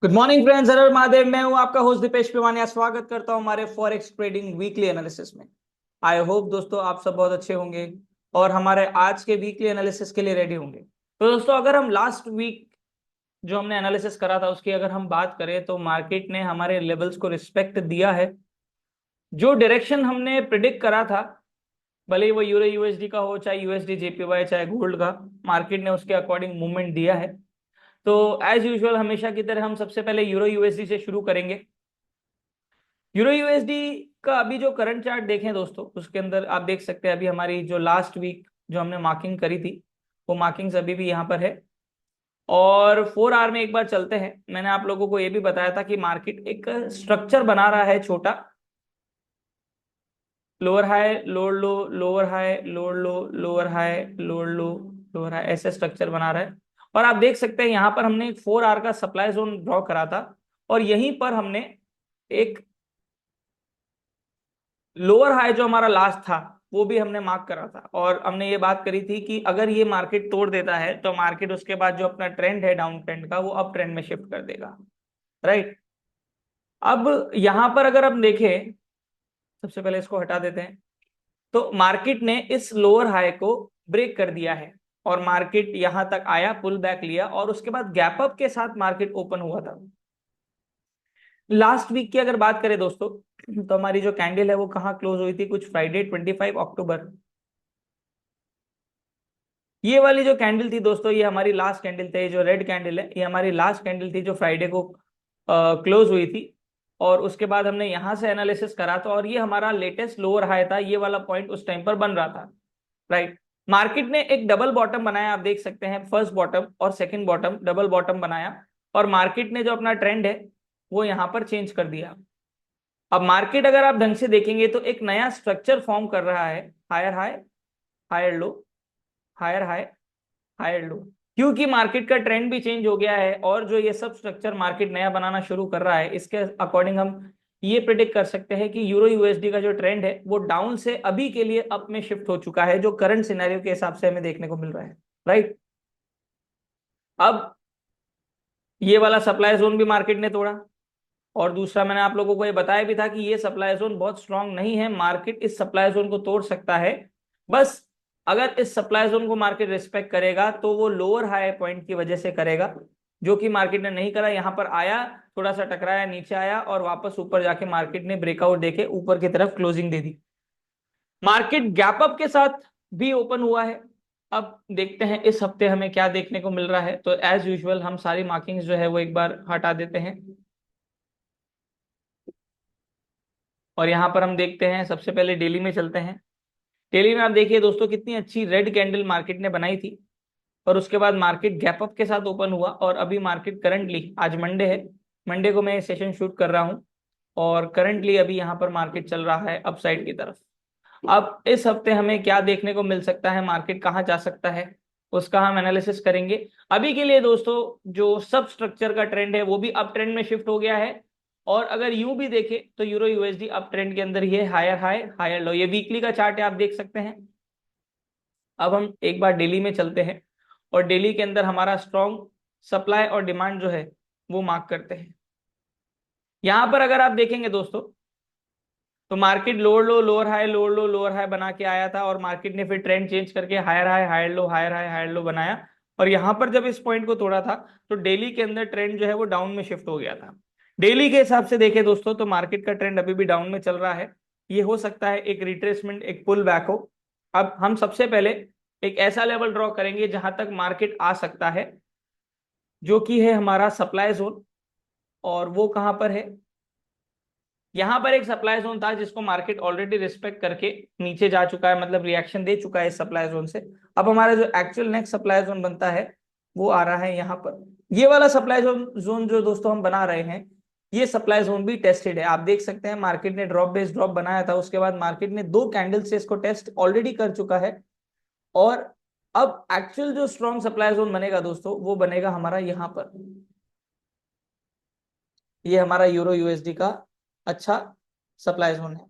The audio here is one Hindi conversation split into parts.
गुड मॉर्निंग फ्रेंड्स, हर हर महादेव। मैं हूं आपका होस्ट दीपेश पिवानिया। स्वागत करता हूं हमारे फॉरेक्स ट्रेडिंग वीकली एनालिसिस में। आई होप दोस्तों आप सब बहुत अच्छे होंगे और हमारे आज के वीकली एनालिसिस के लिए रेडी होंगे। तो दोस्तों अगर हम लास्ट वीक जो हमने एनालिसिस करा था उसकी अगर हम बात करें तो मार्केट ने हमारे लेवल्स को रिस्पेक्ट दिया है। जो डायरेक्शन हमने प्रिडिक्ट करा था, भले ही वो यूरो यूएसडी का हो, चाहे यूएसडी जेपीवाई, चाहे गोल्ड का, मार्केट ने उसके अकॉर्डिंग मूवमेंट दिया है। तो एज यूजुअल हमेशा की तरह हम सबसे पहले यूरो यूएसडी से शुरू करेंगे। यूरो यूएसडी का अभी जो करंट चार्ट देखें दोस्तों, उसके अंदर आप देख सकते हैं अभी हमारी जो लास्ट वीक जो हमने मार्किंग करी थी वो मार्किंग्स अभी भी यहाँ पर है। और 4 आवर में एक बार चलते हैं। मैंने आप लोगों को ये भी बताया था कि मार्केट एक स्ट्रक्चर बना रहा है छोटा, lower high lower low, lower high lower low, lower high lower low, lower high, ऐसे स्ट्रक्चर बना रहा है। और आप देख सकते हैं यहाँ पर हमने एक 4 आवर का सप्लाई जोन ड्रॉ करा था और यहीं पर हमने एक लोअर हाई जो हमारा लास्ट था वो भी हमने मार्क करा था। और हमने ये बात करी थी कि अगर ये मार्केट तोड़ देता है तो मार्केट उसके बाद जो अपना ट्रेंड है डाउन ट्रेंड का वो अप ट्रेंड में शिफ्ट कर देगा। राइट। अब यहां पर अगर हम देखें, सबसे पहले इसको हटा देते हैं। तो मार्केट ने इस लोअर हाई को ब्रेक कर दिया है और मार्केट यहां तक आया, पुल बैक लिया और उसके बाद गैप अप के साथ मार्केट ओपन हुआ था। लास्ट वीक की अगर बात करें दोस्तों, तो हमारी जो कैंडल है वो कहाँ क्लोज हुई थी, कुछ फ्राइडे 25 अक्टूबर। ये वाली जो कैंडल थी दोस्तों, ये हमारी लास्ट कैंडल थी। जो रेड कैंडल है ये हमारी लास्ट कैंडल थी जो फ्राइडे को क्लोज हुई थी। और उसके बाद हमने यहां से एनालिसिस करा था और ये हमारा लेटेस्ट लोअर हाई था। ये वाला पॉइंट उस टाइम पर बन रहा था। राइट। मार्केट ने एक डबल बॉटम बनाया, आप देख सकते हैं, फर्स्ट बॉटम और सेकंड बॉटम, डबल बॉटम बनाया। और मार्केट ने जो अपना ट्रेंड है वो यहां पर चेंज कर दिया। अब मार्केट अगर आप ढंग से देखेंगे तो एक नया स्ट्रक्चर फॉर्म कर रहा है, higher high, higher low, higher high, higher low. क्योंकि मार्केट का ट्रेंड भी चेंज हो गया है और जो ये सब स्ट्रक्चर मार्केट नया बनाना शुरू कर रहा है, इसके अकॉर्डिंग हम ये प्रिडिक्ट कर सकते हैं कि यूरो यूएसडी का जो ट्रेंड है वो डाउन से अभी के लिए अप में शिफ्ट हो चुका है, जो करंट सिनेरियो के हिसाब से हमें देखने को मिल रहा है। राइट। अब ये वाला सप्लाई जोन भी मार्केट ने तोड़ा। और दूसरा, मैंने आप लोगों को ये बताया भी था कि ये सप्लाई जोन बहुत स्ट्रांग नहीं है, मार्केट इस सप्लाई जोन को तोड़ सकता है। बस अगर इस सप्लाई जोन को मार्केट रिस्पेक्ट करेगा तो वो लोअर हाई पॉइंट की वजह से करेगा, जो कि मार्केट ने नहीं करा। यहां पर आया, थोड़ा सा टकराया, नीचे आया और वापस ऊपर जाके मार्केट ने ब्रेकआउट देके ऊपर की तरफ क्लोजिंग दे दी। मार्केट गैप अप के साथ भी ओपन हुआ है। अब देखते हैं इस हफ्ते हमें क्या देखने को मिल रहा है। तो एज यूजुअल हम सारी मार्किंग्स जो है वो एक बार हटा देते हैं और यहां पर हम देखते हैं, सबसे पहले डेली में चलते हैं। डेली में आप देखिए दोस्तों कितनी अच्छी रेड कैंडल मार्केट ने बनाई थी और उसके बाद मार्केट गैप अप के साथ ओपन हुआ। और अभी मार्केट करंटली, आज मंडे है, मंडे को मैं सेशन शूट कर रहा हूं और करंटली अभी यहां पर मार्केट चल रहा है अपसाइड की तरफ। अब इस हफ्ते हमें क्या देखने को मिल सकता है, मार्केट कहाँ जा सकता है, उसका हम एनालिसिस करेंगे। अभी के लिए दोस्तों जो सब स्ट्रक्चर का ट्रेंड है वो भी अप ट्रेंड में शिफ्ट हो गया है। और अगर यूं भी देखें तो यूरो यूएसडी अप ट्रेंड के अंदर ही है, हायर हाई हायर लो। ये वीकली का चार्ट है, आप देख सकते हैं। अब हम एक बार डेली में चलते हैं और डेली के अंदर हमारा स्ट्रॉन्ग सप्लाई और डिमांड जो है वो मार्क करते हैं। यहां पर अगर आप देखेंगे दोस्तों तो market lower low, lower high, lower low, lower high बना के आया था और मार्केट ने फिर ट्रेंड चेंज करके higher high, higher low, higher high, higher low बनाया। और यहां पर जब इस पॉइंट को तोड़ा था तो डेली के अंदर ट्रेंड जो है वो डाउन में शिफ्ट हो गया था। डेली के हिसाब से देखें दोस्तों तो मार्केट का ट्रेंड अभी भी डाउन में चल रहा है। ये हो सकता है एक रिट्रेसमेंट, एक पुल बैक हो। अब हम सबसे पहले एक ऐसा लेवल ड्रॉ करेंगे जहां तक मार्केट आ सकता है, जो कि है हमारा सप्लाई जोन। और वो कहां पर है, यहां पर एक सप्लाई जोन था जिसको मार्केट ऑलरेडी रिस्पेक्ट करके नीचे जा चुका है, मतलब रिएक्शन दे चुका है इस सप्लाई जोन से। अब हमारा जो एक्चुअल नेक्स्ट सप्लाई जोन बनता है वो आ रहा है यहाँ पर। ये वाला सप्लाई जोन जो दोस्तों हम बना रहे हैं, ये सप्लाई जोन भी टेस्टेड है। आप देख सकते हैं मार्केट ने ड्रॉप बेस्ड ड्रॉप बनाया था, उसके बाद मार्केट ने 2 कैंडल से इसको टेस्ट ऑलरेडी कर चुका है। और अब एक्चुअल जो स्ट्रॉन्ग सप्लाई जोन बनेगा दोस्तों वो बनेगा हमारा यहाँ पर। ये हमारा यूरो यूएसडी का अच्छा सप्लाई जोन है।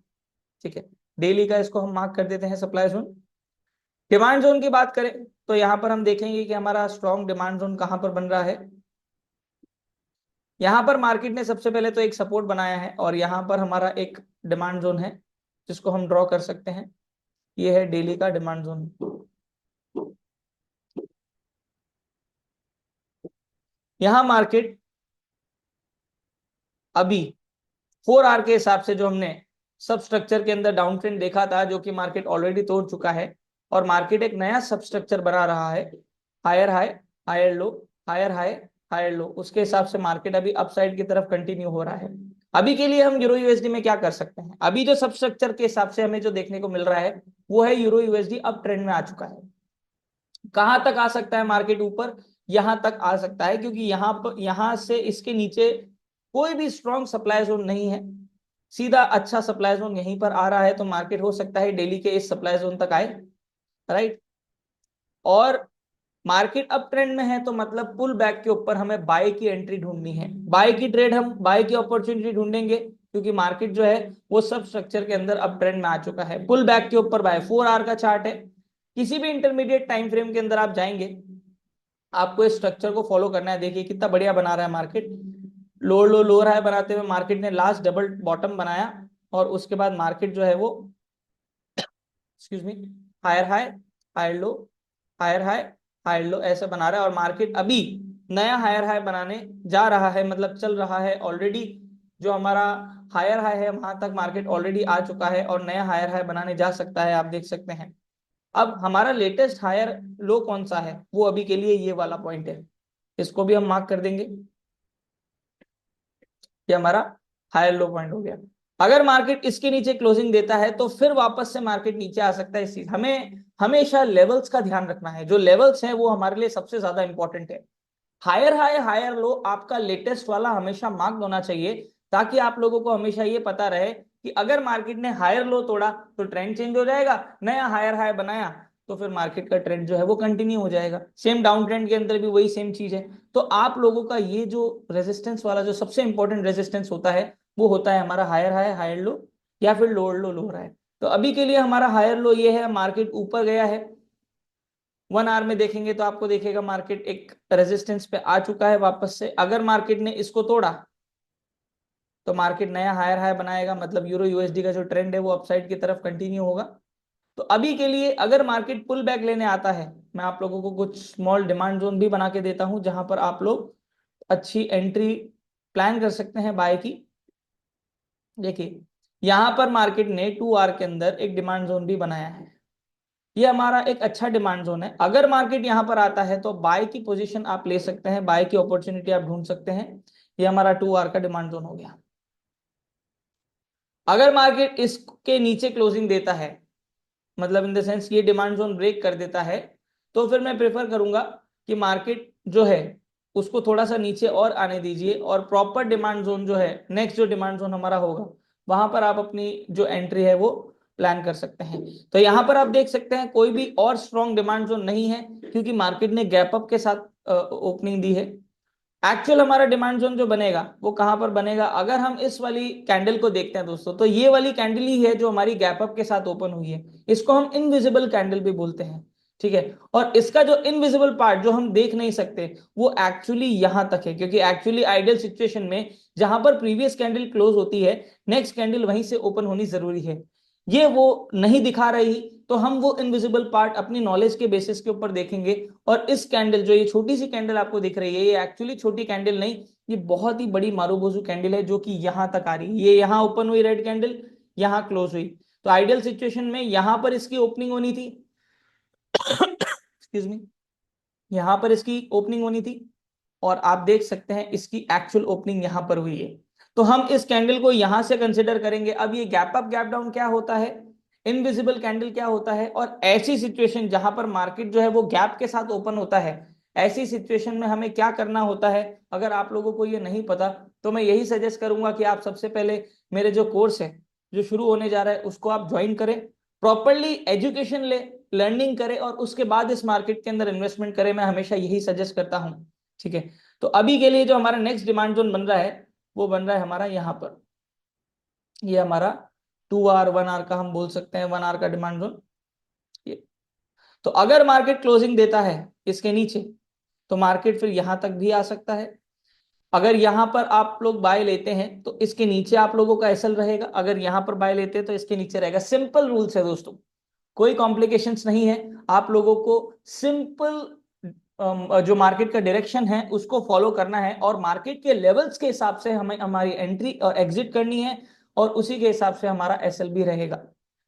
ठीक है, डेली का इसको हम मार्क कर देते हैं सप्लाई जोन। डिमांड जोन की बात करें तो यहां पर हम देखेंगे कि हमारा स्ट्रॉन्ग डिमांड जोन कहां पर बन रहा है। यहां पर मार्केट ने सबसे पहले तो एक सपोर्ट बनाया है और यहां पर हमारा एक डिमांड जोन है जिसको हम ड्रॉ कर सकते हैं। ये है डेली का डिमांड जोन। यहां मार्केट अभी 4 आवर के हिसाब से जो हमने सब स्ट्रक्चर के अंदर डाउन ट्रेंड देखा था, जो कि मार्केट ऑलरेडी तोड़ चुका है और मार्केट एक नया सब स्ट्रक्चर बना रहा है, higher high, higher low, higher high, higher low. उसके हिसाब से मार्केट अभी अपसाइड की तरफ कंटिन्यू हो रहा है। अभी के लिए हम यूरो यूएसडी में क्या कर सकते हैं, अभी जो सब स्ट्रक्चर के हिसाब से हमें जो देखने को मिल रहा है वो है यूरो यूएसडी अब ट्रेंड में आ चुका है। कहां तक आ सकता है मार्केट ऊपर, यहां तक आ सकता है, क्योंकि यहां पर यहां से इसके नीचे कोई भी स्ट्रॉन्ग सप्लाई जोन नहीं है, सीधा अच्छा सप्लाई जोन यहीं पर आ रहा है। तो मार्केट हो सकता है डेली के इस सप्लाई जोन तक आए, राइट। और मार्केट अप ट्रेंड में है तो मतलब पुल बैक के ऊपर हमें बाय की एंट्री ढूंढनी है, बाय की ट्रेड, हम बाय की अपॉर्चुनिटी ढूंढेंगे, क्योंकि मार्केट जो है वो सब स्ट्रक्चर के अंदर अप ट्रेंड में आ चुका है। पुल बैक के ऊपर बाय, 4 आवर का चार्ट है, किसी भी इंटरमीडिएट टाइम फ्रेम के अंदर आप जाएंगे, आपको इस स्ट्रक्चर को फॉलो करना है। देखिए कितना बढ़िया बना रहा है market, lower low lower high बनाते हुए मार्केट ने लास्ट डबल बॉटम बनाया और उसके बाद मार्केट जो है वो excuse me higher high, higher low, higher high, higher low ऐसे बना रहा है। और मार्केट अभी नया हायर हाई बनाने जा रहा है, मतलब चल रहा है ऑलरेडी। जो हमारा हायर हाई है वहां तक मार्केट ऑलरेडी आ चुका है और नया हायर हाई बनाने जा सकता है, आप देख सकते हैं। अब हमारा लेटेस्ट हायर लो कौन सा है, वो अभी के लिए ये वाला पॉइंट है, इसको भी हम मार्क कर देंगे। ये हमारा हायर लो पॉइंट हो गया। अगर मार्केट इसके नीचे क्लोजिंग देता है तो फिर वापस से मार्केट नीचे आ सकता है। इस चीज हमें हमेशा लेवल्स का ध्यान रखना है, जो लेवल्स हैं वो हमारे लिए सबसे ज्यादा इंपॉर्टेंट है। हायर हाई हायर लो आपका लेटेस्ट वाला हमेशा मार्क होना चाहिए, ताकि आप लोगों को हमेशा ये पता रहे कि अगर मार्केट ने हायर लो तोड़ा तो ट्रेंड चेंज हो जाएगा, नया हायर हाई बनाया तो फिर मार्केट का ट्रेंड जो है वो कंटिन्यू हो जाएगा। सेम डाउन ट्रेंड के अंदर भी वही सेम चीज है। तो आप लोगों का ये जो रेजिस्टेंस वाला जो सबसे इंपॉर्टेंट रेजिस्टेंस होता है वो होता है हमारा हायर हाई हायर लो, या फिर लोअर लो लोअर हाई। तो अभी के लिए हमारा हायर लो ये है, मार्केट ऊपर गया है। 1 आवर में देखेंगे तो आपको देखेगा मार्केट एक रेजिस्टेंस पे आ चुका है वापस से। अगर मार्केट ने इसको तोड़ा तो मार्केट नया हायर हाई बनाएगा, मतलब यूरो यूएसडी का जो ट्रेंड है वो अपसाइड की तरफ कंटिन्यू होगा। तो अभी के लिए अगर मार्केट पुल बैक लेने आता है, मैं आप लोगों को कुछ स्मॉल डिमांड जोन भी बना के देता हूं जहां पर आप लोग अच्छी एंट्री प्लान कर सकते हैं बाय की। देखिए यहां पर मार्केट ने 2 आवर के अंदर एक डिमांड जोन भी बनाया है, ये हमारा एक अच्छा डिमांड जोन है। अगर मार्केट यहां पर आता है तो बाय की पोजीशन आप ले सकते हैं, बाय की अपॉर्चुनिटी आप ढूंढ सकते हैं। ये हमारा 2 आवर का डिमांड जोन हो गया। अगर मार्केट इसके नीचे क्लोजिंग देता है, मतलब इन द सेंस ये डिमांड जोन ब्रेक कर देता है, तो फिर मैं प्रेफर करूंगा कि मार्केट जो है उसको थोड़ा सा नीचे और आने दीजिए और प्रॉपर डिमांड जोन जो है, नेक्स्ट जो डिमांड जोन हमारा होगा वहां पर आप अपनी जो एंट्री है वो प्लान कर सकते हैं। तो यहां पर आप देख सकते हैं कोई भी और स्ट्रॉन्ग डिमांड जोन नहीं है, क्योंकि मार्केट ने गैप अप के साथ ओपनिंग दी है। एक्चुअल हमारा डिमांड जोन जो बनेगा वो कहां पर बनेगा, अगर हम इस वाली कैंडल को देखते हैं दोस्तों, तो ये वाली कैंडल ही है जो हमारी गैप अप के साथ ओपन हुई है। इसको हम इनविजिबल कैंडल भी बोलते हैं, ठीक है। और इसका जो इनविजिबल पार्ट जो हम देख नहीं सकते वो एक्चुअली यहां तक है, क्योंकि एक्चुअली आइडियल सिचुएशन में जहां पर प्रीवियस कैंडल क्लोज होती है, नेक्स्ट कैंडल वहीं से ओपन होनी जरूरी है। ये वो नहीं दिखा रही, तो हम वो इनविजिबल पार्ट अपनी नॉलेज के बेसिस के ऊपर देखेंगे। और इस कैंडल जो ये छोटी सी कैंडल आपको दिख रही है, ये एक्चुअली छोटी कैंडल नहीं, ये बहुत ही बड़ी मारूबोजू कैंडल है जो कि यहां तक आ रही है। ये यहां ओपन हुई रेड कैंडल, यहां क्लोज हुई। तो आइडियल सिचुएशन में यहां पर इसकी ओपनिंग होनी थी, एक्सक्यूज मी, यहां पर इसकी ओपनिंग होनी थी और आप देख सकते हैं इसकी एक्चुअल ओपनिंग यहां पर हुई है। तो हम इस कैंडल को यहां से कंसिडर करेंगे। अब ये गैप अप गैप डाउन क्या होता है, इनविजिबल कैंडल क्या होता है, और ऐसी सिचुएशन जहां पर मार्केट जो है वो गैप के साथ ओपन होता है, ऐसी सिचुएशन में हमें क्या करना होता है। अगर आप लोगों को ये नहीं पता तो मैं यही सजेस्ट करूंगा कि आप सबसे पहले मेरे जो कोर्स है जो शुरू होने जा रहा है उसको आप ज्वाइन करें, प्रॉपरली एजुकेशन ले, लर्निंग करें और उसके बाद इस मार्केट के अंदर इन्वेस्टमेंट करें। मैं हमेशा यही सजेस्ट करता हूं, ठीक है। तो अभी के लिए जो हमारा नेक्स्ट डिमांड जोन बन रहा है वो बन रहा है हमारा यहाँ पर, ये हमारा 2 आवर 1 आवर का हम बोल सकते हैं, 1 आवर का डिमांड जोन ये। तो अगर मार्केट क्लोजिंग देता है इसके नीचे तो मार्केट फिर यहां तक भी आ सकता है। अगर यहां पर आप लोग बाय लेते हैं तो इसके नीचे आप लोगों का एसएल रहेगा, अगर यहां पर बाय लेते हैं तो इसके नीचे रहेगा। सिंपल रूल्स है दोस्तों, कोई कॉम्प्लिकेशंस नहीं है। आप लोगों को सिंपल जो मार्केट का डायरेक्शन है उसको फॉलो करना है और मार्केट के लेवल्स के हिसाब से हमें हमारी एंट्री और एग्जिट करनी है और उसी के हिसाब से हमारा एसएल भी रहेगा,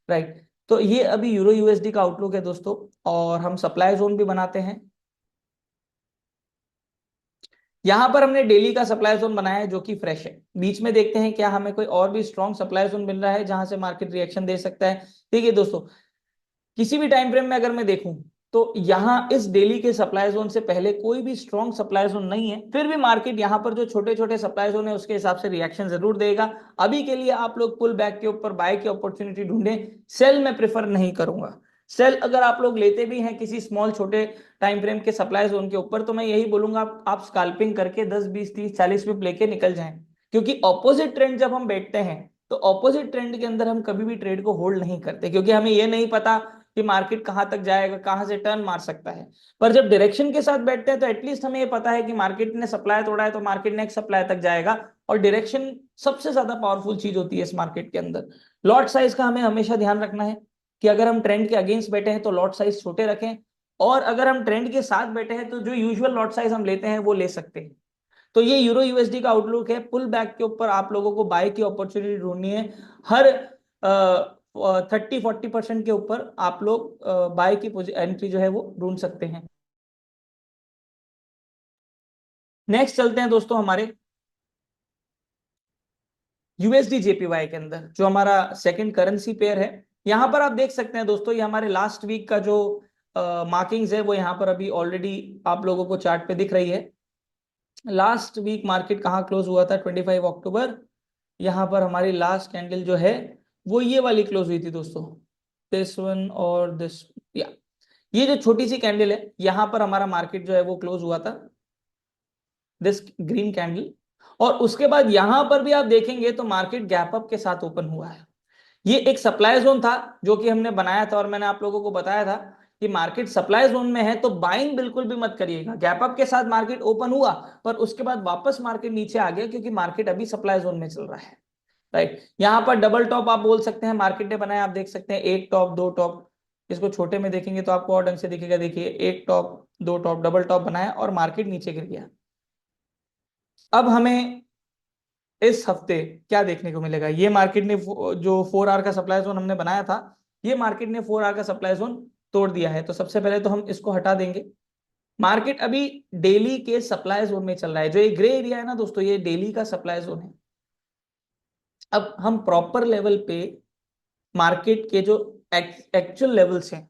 राइट। तो ये अभी यूरो यूएसडी का आउटलुक है दोस्तों, और हम सप्लाई जोन भी बनाते हैं। यहां पर हमने डेली का सप्लाई जोन बनाया है जो कि फ्रेश है। बीच में देखते हैं क्या हमें कोई और भी स्ट्रॉन्ग सप्लाई जोन मिल रहा है जहां से मार्केट रिएक्शन दे सकता है। ठीक है दोस्तों, किसी भी टाइम फ्रेम में अगर मैं देखूं तो यहां इस डेली के सप्लाई जोन से पहले कोई भी स्ट्रॉन्ग सप्लाई जोन नहीं है, फिर भी मार्केट यहां पर जो छोटे छोटे सप्लाई जोन है उसके हिसाब से रिएक्शन जरूर देगा। अभी के लिए आप लोग पुल बैक के ऊपर बाय की अपॉर्चुनिटी ढूंढें, सेल में प्रेफर नहीं करूंगा। सेल अगर आप लोग लेते भी हैं किसी स्मॉल छोटे टाइम फ्रेम के सप्लाई जोन के ऊपर तो मैं यही बोलूंगा आप स्कैल्पिंग करके 10 20 30 40 पिप लेके निकल जाएं, क्योंकि ऑपोजिट ट्रेंड जब हम बैठते हैं तो ऑपोजिट ट्रेंड के अंदर हम कभी भी ट्रेड को होल्ड नहीं करते, क्योंकि हमें ये नहीं पता कि मार्केट कहां तक जाएगा, कहां से टर्न मार सकता है। पर जब डायरेक्शन के साथ बैठते हैं तो एटलीस्ट हमें ये पता है कि मार्केट ने सप्लाई तोड़ा है तो मार्केट नेक्स्ट सप्लाई तक जाएगा। और डायरेक्शन सबसे ज्यादा पावरफुल चीज होती है इस मार्केट के अंदर। लॉट साइज का हमें हमेशा ध्यान रखना है कि अगर हम ट्रेंड के अगेंस्ट बैठे हैं तो लॉट साइज छोटे रखें, और अगर हम ट्रेंड के साथ बैठे हैं तो जो यूजुअल लॉट साइज हम लेते हैं वो ले सकते हैं। तो ये यूरो यूएसडी का आउटलुक है। पुल बैक के ऊपर आप लोगों को बाय की अपॉर्चुनिटी ढूंढनी है। हर 30-40% के ऊपर आप लोग बाय की एंट्री जो है वो ढूंढ सकते हैं। नेक्स्ट चलते हैं दोस्तों हमारे यूएसडी जेपीवाई के अंदर, जो हमारा सेकंड करेंसी पेयर है। यहां पर आप देख सकते हैं दोस्तों, ये हमारे लास्ट वीक का जो मार्किंग्स है वो यहाँ पर अभी ऑलरेडी आप लोगों को चार्ट पे दिख रही है। लास्ट वीक मार्केट कहाँ क्लोज हुआ था, 25 अक्टूबर। यहाँ पर हमारी लास्ट कैंडल जो है वो ये वाली क्लोज हुई थी दोस्तों, दिस वन और दिस, या ये जो छोटी सी कैंडल है यहाँ पर हमारा मार्केट जो है वो क्लोज हुआ था, दिस ग्रीन कैंडल। और उसके बाद यहां पर भी आप देखेंगे तो मार्केट गैप अप के साथ ओपन हुआ है। ये एक सप्लाई जोन था जो कि हमने बनाया था, और मैंने आप लोगों को बताया था कि मार्केट सप्लाई जोन में है तो बाइंग बिल्कुल भी मत करिएगा। गैप अप के साथ मार्केट ओपन हुआ पर उसके बाद वापस मार्केट नीचे आ गया, क्योंकि मार्केट अभी सप्लाई जोन में चल रहा है, राइट। यहाँ पर डबल टॉप आप बोल सकते हैं मार्केट ने बनाया, आप देख सकते हैं एक टॉप दो टॉप। इसको छोटे में देखेंगे तो आपको और ढंग से दिखेगा, देखिए एक टॉप दो टॉप डबल टॉप बनाया और मार्केट नीचे गिर गया। अब हमें इस हफ्ते क्या देखने को मिलेगा, ये मार्केट ने जो 4 आवर का सप्लाई जोन हमने बनाया था, ये मार्केट ने 4 आवर का सप्लाई जोन तोड़ दिया है। तो सबसे पहले तो हम इसको हटा देंगे। मार्केट अभी डेली के सप्लाई जोन में चल रहा है। जो ये ग्रे एरिया है ना दोस्तों, ये डेली का सप्लाई जोन है। अब हम प्रॉपर लेवल पे मार्केट के जो एक्चुअल लेवल्स हैं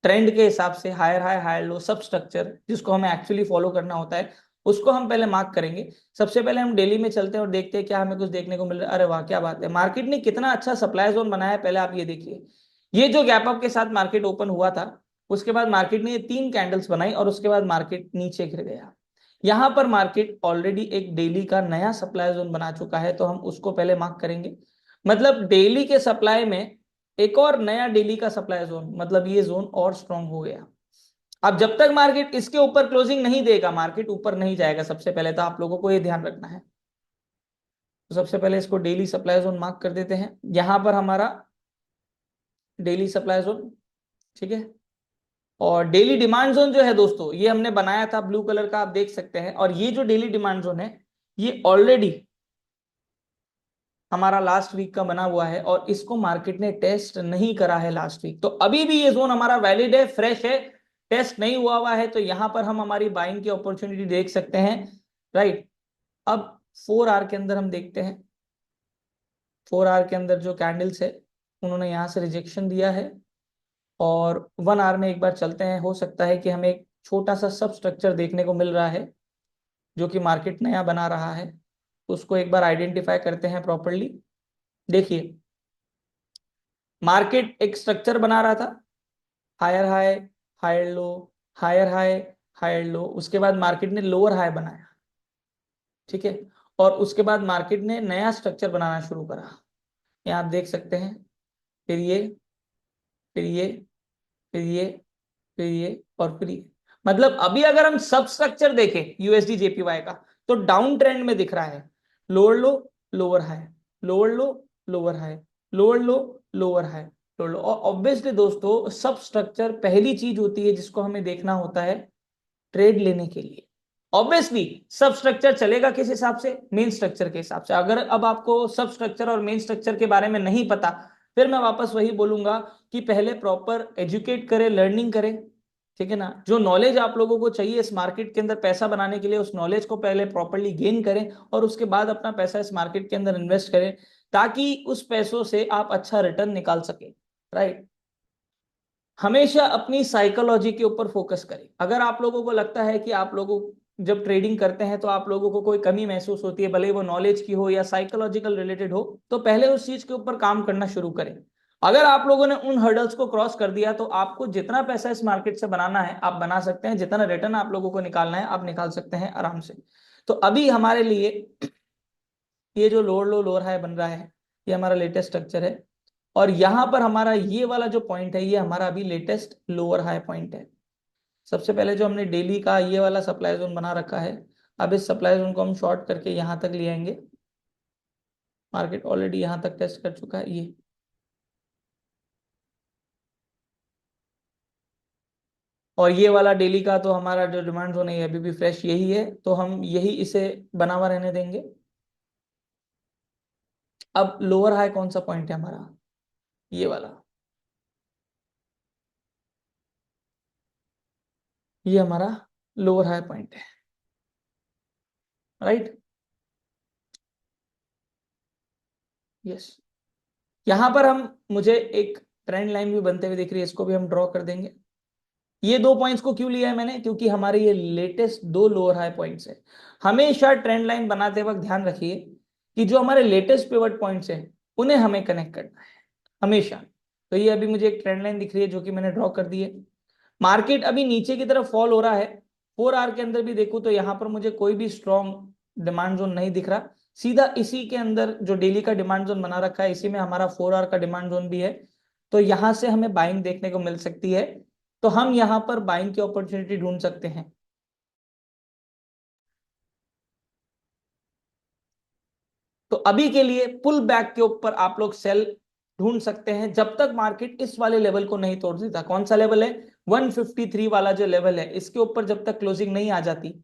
ट्रेंड के हिसाब से, हायर हाई हायर लो सब स्ट्रक्चर जिसको हमें एक्चुअली फॉलो करना होता है, उसको हम पहले मार्क करेंगे। सबसे पहले हम डेली में चलते हैं और देखते हैं क्या हमें कुछ देखने को मिल रहा है। अरे वाह क्या बात है, मार्केट ने कितना अच्छा सप्लाई जोन बनाया है। पहले आप ये देखिए, ये जो गैप अप के साथ मार्केट ओपन हुआ था उसके बाद मार्केट ने ये 3 कैंडल्स बनाई और उसके बाद मार्केट नीचे गिर गया। यहां पर मार्केट ऑलरेडी एक डेली का नया सप्लाई जोन बना चुका है, तो हम उसको पहले मार्क करेंगे। मतलब डेली के सप्लाई में एक और नया डेली का सप्लाई जोन, मतलब ये जोन और स्ट्रांग हो गया। अब जब तक मार्केट इसके ऊपर क्लोजिंग नहीं देगा मार्केट ऊपर नहीं जाएगा। सबसे पहले तो आप लोगों को ये ध्यान रखना है। तो सबसे पहले इसको डेली सप्लाई जोन मार्क कर देते हैं। यहां पर हमारा डेली सप्लाई जोन, ठीक है। और डेली डिमांड जोन जो है दोस्तों, ये हमने बनाया था ब्लू कलर का, आप देख सकते हैं। और ये जो डेली डिमांड जोन है ये ऑलरेडी हमारा लास्ट वीक का बना हुआ है और इसको मार्केट ने टेस्ट नहीं करा है लास्ट वीक। तो अभी भी ये जोन हमारा वैलिड है, फ्रेश है, टेस्ट नहीं हुआ है। तो यहां पर हम हमारी बाइंग की अपॉर्चुनिटी देख सकते हैं, राइट। अब 4 आवर के अंदर हम देखते हैं, 4 आवर के अंदर जो कैंडल्स है उन्होंने यहां से रिजेक्शन दिया है। और 1 आवर में एक बार चलते हैं, हो सकता है कि हमें एक छोटा सा सब स्ट्रक्चर देखने को मिल रहा है जो कि मार्केट नया बना रहा है। उसको एक बार आइडेंटिफाई करते हैं प्रॉपरली। देखिए, मार्केट एक स्ट्रक्चर बना रहा था, higher high higher low, higher high higher low. उसके बाद मार्केट ने लोअर हाई बनाया, ठीक है। और उसके बाद मार्केट ने नया स्ट्रक्चर बनाना शुरू करा, यहाँ आप देख सकते हैं। फिर ये, फिर ये, फिर ये, फिर ये और फिर ये। मतलब अभी अगर हम सब स्ट्रक्चर देखें यूएसडी जेपीवाई का, तो डाउन ट्रेंड में दिख रहा है lower low lower high, lower low lower high, lower low lower high, lower लो। और ऑब्वियसली दोस्तों सब स्ट्रक्चर पहली चीज होती है जिसको हमें देखना होता है ट्रेड लेने के लिए। ऑब्वियसली सब स्ट्रक्चर चलेगा किस हिसाब से, मेन स्ट्रक्चर के हिसाब से। अगर अब आपको सब स्ट्रक्चर और मेन स्ट्रक्चर के बारे में नहीं पता, फिर मैं वापस वही बोलूंगा कि पहले प्रॉपर एजुकेट करें, लर्निंग करें, ठीक है ना। जो नॉलेज आप लोगों को चाहिए इस मार्केट के अंदर पैसा बनाने के लिए, उस नॉलेज को पहले प्रॉपरली गेन करें और उसके बाद अपना पैसा इस मार्केट के अंदर इन्वेस्ट करें, ताकि उस पैसों से आप अच्छा रिटर्न निकाल सके, राइट। हमेशा अपनी साइकोलॉजी के ऊपर फोकस करें। अगर आप लोगों को लगता है कि आप लोगों जब ट्रेडिंग करते हैं तो आप लोगों को कोई कमी महसूस होती है, भले वो नॉलेज की हो या साइकोलॉजिकल रिलेटेड हो, तो पहले उस चीज के ऊपर काम करना शुरू करें। अगर आप लोगों ने उन हर्डल्स को क्रॉस कर दिया तो आपको जितना पैसा इस मार्केट से बनाना है आप बना सकते हैं, जितना रिटर्न आप लोगों को निकालना है आप निकाल सकते हैं आराम से। तो अभी हमारे लिए ये जो लोअर लो लोअर हाई बन रहा है, ये हमारा लेटेस्ट स्ट्रक्चर है। और यहां पर हमारा ये वाला जो पॉइंट है ये हमारा अभी लेटेस्ट लोअर हाई पॉइंट है। सबसे पहले जो हमने डेली का ये वाला सप्लाई जोन बना रखा है, अब इस सप्लाई जोन को हम शॉर्ट करके यहां तक ले आएंगे। मार्केट ऑलरेडी यहां तक टेस्ट कर चुका है ये, और ये वाला डेली का तो हमारा जो डिमांड जोन है अभी भी फ्रेश यही है, तो हम यही इसे बना हुआ रहने देंगे। अब लोअर हाई कौन सा पॉइंट है हमारा, ये वाला, ये हमारा लोअर हाई पॉइंट है, राइट। यस, यहां पर हम, मुझे एक ट्रेंड लाइन भी बनते हुए दिख रही है, इसको भी हम ड्रॉ कर देंगे। ये दो पॉइंट्स को क्यों लिया है मैंने, क्योंकि हमारे ये लेटेस्ट दो लोअर हाई पॉइंट्स है। हमेशा ट्रेंड लाइन बनाते वक्त ध्यान रखिए कि जो हमारे लेटेस्ट पिवट पॉइंट्स हैं उन्हें हमें कनेक्ट करना है हमेशा। तो ये अभी मुझे एक ट्रेंड लाइन दिख रही है जो कि मैंने ड्रॉ कर दी है। मार्केट अभी नीचे की तरफ फॉल हो रहा है, 4 आवर के अंदर भी देखूं तो यहाँ पर मुझे कोई भी स्ट्रॉन्ग डिमांड जोन नहीं दिख रहा। सीधा इसी के अंदर जो डेली का डिमांड जोन बना रखा है इसी में हमारा 4 आवर का डिमांड जोन भी है, तो यहां से हमें बाइंग देखने को मिल सकती है। तो हम यहां पर बाइंग की अपॉर्चुनिटी ढूंढ सकते हैं। तो अभी के लिए पुल बैक के ऊपर आप लोग सेल ढूंढ सकते हैं जब तक मार्केट इस वाले लेवल को नहीं तोड़ देता। कौन सा लेवल है, 153 वाला जो लेवल है, इसके ऊपर जब तक क्लोजिंग नहीं आ जाती,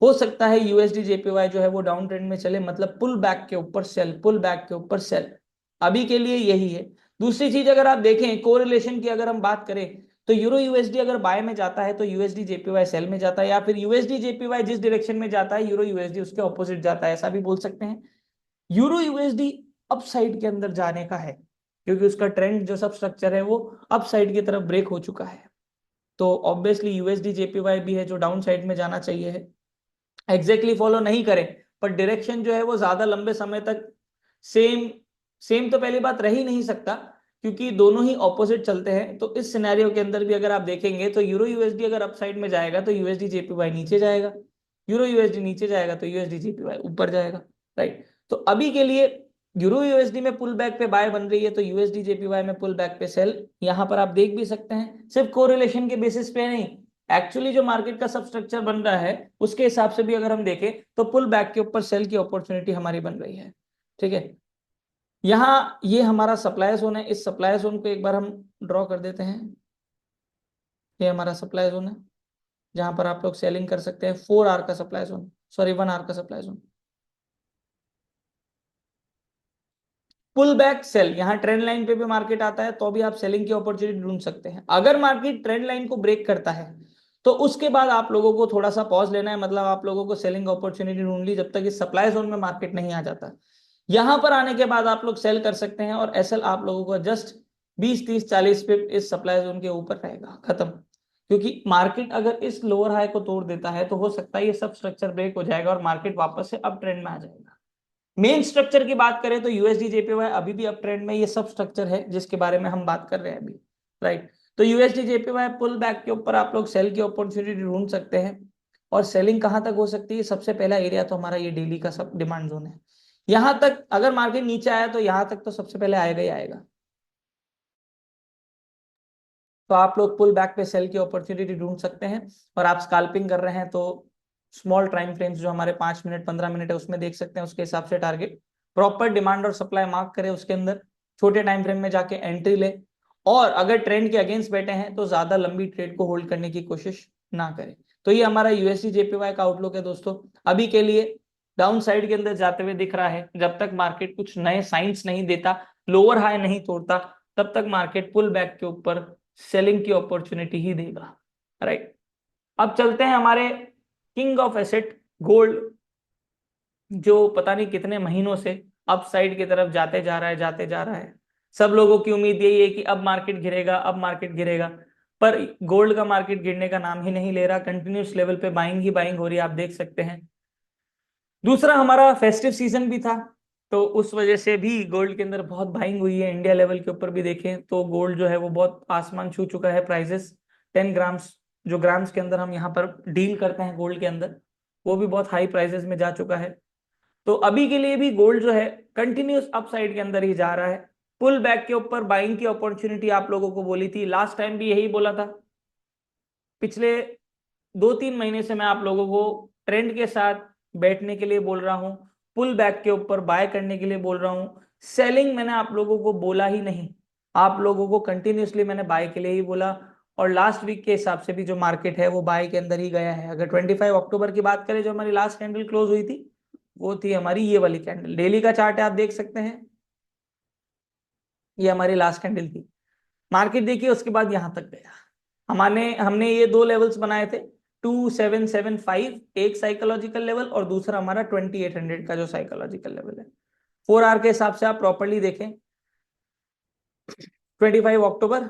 हो सकता है यूएसडी जेपीवाई जो है वो डाउन ट्रेंड में चले, मतलब पुल बैक के ऊपर सेल, पुल बैक के ऊपर सेल। अभी के लिए यही है। दूसरी चीज अगर आप देखें कोरिलेशन की अगर हम बात करें, तो यूरो यूएसडी अगर बाय में जाता है तो यूएसडी जेपीवाई सेल में जाता है, या फिर यूएसडी जेपीवाई जिस डायरेक्शन में जाता है यूरो यूएसडी उसके ऑपोजिट जाता है, ऐसा भी बोल सकते हैं। यूरो यूएसडी अप साइड के अंदर जाने का है, क्योंकि उसका ट्रेंड जो सब स्ट्रक्चर है वो अप साइड की तरफ ब्रेक हो चुका है। तो ऑब्वियसली यूएसडी जेपीवाई भी है जो डाउन साइड में जाना चाहिए है। एग्जैक्टली फॉलो नहीं करें, पर डायरेक्शन जो है वो ज्यादा लंबे समय तक सेम सेम तो पहली बात रह ही नहीं सकता, क्योंकि दोनों ही ऑपोजिट चलते हैं। तो इस सिनेरियो के अंदर भी अगर आप देखेंगे तो यूरो यूएसडी अगर अप साइड में जाएगा तो यूएसडी जेपीवाई नीचे जाएगा, यूरो यूएसडी नीचे जाएगा तो यूएसडी जेपीवाई ऊपर जाएगा, राइट। तो अभी के लिए यूरो यूएसडी में पुल बैक पे बाय बन रही है, तो यूएसडी जेपीवाई में पुल बैक पे सेल। यहां पर आप देख भी सकते हैं, सिर्फ कोरिलेशन के बेसिस पे नहीं, एक्चुअली जो मार्केट का सब स्ट्रक्चर बन रहा है उसके हिसाब से भी अगर हम देखें तो पुल बैक के ऊपर सेल की अपॉर्चुनिटी हमारी बन रही है, ठीक है। यहाँ ये हमारा सप्लाई जोन है, इस सप्लाई जोन को एक बार हम ड्रॉ कर देते हैं। ये हमारा सप्लाई जोन है जहां पर आप लोग सेलिंग कर सकते हैं, 4 आवर का सप्लाई जोन, सॉरी 1 आवर का supply zone. Pull back sell, यहाँ ट्रेंड लाइन पे भी मार्केट आता है तो भी आप सेलिंग की अपॉर्चुनिटी ढूंढ सकते हैं। अगर मार्केट ट्रेंड लाइन को ब्रेक करता है तो उसके बाद आप लोगों को थोड़ा सा पॉज लेना है, मतलब आप लोगों को सेलिंग अपॉर्चुनिटी ढूंढ ली जब तक इस सप्लाई जोन में मार्केट नहीं आ जाता। यहां पर आने के बाद आप लोग सेल कर सकते हैं, और एसएल आप लोगों को जस्ट 20 30 40 पिप इस सप्लाई जोन के ऊपर रहेगा, खत्म। क्योंकि मार्केट अगर इस लोअर हाई को तोड़ देता है तो हो सकता है ये सब स्ट्रक्चर ब्रेक हो जाएगा और मार्केट वापस से अप ट्रेंड में आ जाएगा। मेन स्ट्रक्चर की बात करें तो यूएसडी जेपीवाई अभी भी अप ट्रेंड में, ये सब स्ट्रक्चर है जिसके बारे में हम बात कर रहे हैं अभी, राइट। तो यूएसडी जेपीवाई पुल बैक के ऊपर आप लोग सेल की अपॉर्चुनिटी ढूंढ सकते हैं। और सेलिंग कहां तक हो सकती है, सबसे पहला एरिया तो हमारा ये डेली का सब डिमांड जोन है। यहां तक अगर मार्केट नीचे आया तो यहां तक तो सबसे पहले आएगा ही आएगा। तो आप लोग पुल बैक पे सेल की अपॉर्चुनिटी ढूंढ सकते हैं। और आप स्कैल्पिंग कर रहे हैं तो स्मॉल टाइम फ्रेम्स जो हमारे 5 मिनट 15 मिनट है उसमें देख सकते हैं, उसके हिसाब से टारगेट प्रॉपर डिमांड और सप्लाई मार्क करें, उसके अंदर छोटे टाइम फ्रेम में जाके एंट्री ले, और अगर ट्रेंड के अगेंस्ट बैठे हैं तो ज्यादा लंबी ट्रेड को होल्ड करने की कोशिश ना करें। तो ये हमारा यूएसडी जेपीवाई का आउटलुक है दोस्तों। अभी के लिए डाउन साइड के अंदर जाते हुए दिख रहा है, जब तक मार्केट कुछ नए साइंस नहीं देता, लोअर हाई नहीं तोड़ता, तब तक मार्केट पुल बैक के ऊपर सेलिंग की अपॉर्चुनिटी ही देगा। राइट, अब चलते हैं हमारे किंग ऑफ एसेट गोल्ड, जो पता नहीं कितने महीनों से अप साइड की तरफ जाते जा रहा है, जाते जा रहा है। सब लोगों की उम्मीद यही है कि अब मार्केट गिरेगा, अब मार्केट गिरेगा, पर गोल्ड का मार्केट गिरने का नाम ही नहीं ले रहा। कंटिन्यूस लेवल पे बाइंग ही बाइंग हो रही है, आप देख सकते हैं। दूसरा, हमारा फेस्टिव सीजन भी था, तो उस वजह से भी गोल्ड के अंदर बहुत बाइंग हुई है। इंडिया लेवल के ऊपर भी देखें तो गोल्ड जो है वो बहुत आसमान छू चुका है। प्राइसेस 10 ग्राम्स, जो ग्राम्स के अंदर हम यहाँ पर डील करते हैं गोल्ड के अंदर, वो भी बहुत हाई प्राइसेस में जा चुका है। तो अभी के लिए भी गोल्ड जो है कंटिन्यूस अपसाइड के अंदर ही जा रहा है। पुल बैक के ऊपर बाइंग की अपॉर्चुनिटी आप लोगों को बोली थी, लास्ट टाइम भी यही बोला था। पिछले 2-3 महीने से मैं आप लोगों को ट्रेंड के साथ बैठने के लिए बोल रहा हूं, पुल बैक के ऊपर बाय करने के लिए बोल रहा हूं। सेलिंग मैंने आप लोगों को बोला ही नहीं, आप लोगों को कंटिन्यूसली मैंने बाय के लिए ही बोला। और लास्ट वीक के हिसाब से भी जो मार्केट है वो बाय के अंदर ही गया है। अगर 25 अक्टूबर की बात करें, जो हमारी लास्ट कैंडल क्लोज हुई थी, वो थी हमारी ये वाली कैंडल। डेली का चार्ट है, आप देख सकते हैं, ये हमारी लास्ट कैंडल थी। मार्केट देखिए उसके बाद यहां तक गया। हमने हमने ये दो लेवल्स बनाए थे, 2775 एक साइकोलॉजिकल लेवल, और दूसरा हमारा 2800 का जो साइकोलॉजिकल लेवल है। 4 आवर के हिसाब से आप प्रॉपरली देखें, 25 अक्टूबर,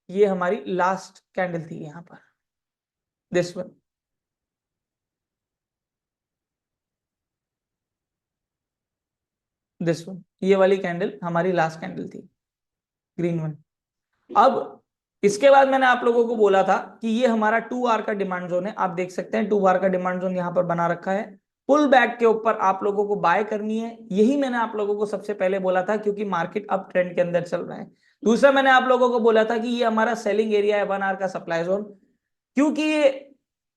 ये हमारी लास्ट कैंडल थी यहां पर, दिस वन। दिस वन, ये वाली कैंडल हमारी लास्ट कैंडल थी, ग्रीन वन। अब इसके बाद मैंने आप लोगों को बोला था कि ये हमारा 2 आवर का डिमांड जोन है। आप देख सकते हैं 2 आवर का डिमांड जोन यहाँ पर बना रखा है। पुल बैक के ऊपर आप लोगों को बाय करनी है, यही मैंने आप लोगों को सबसे पहले बोला था, क्योंकि मार्केट अप ट्रेंड के अंदर चल रहा है। दूसरा, मैंने आप लोगों को बोला था कि ये हमारा सेलिंग एरिया है, 1 आवर का सप्लाई जोन, क्योंकि ये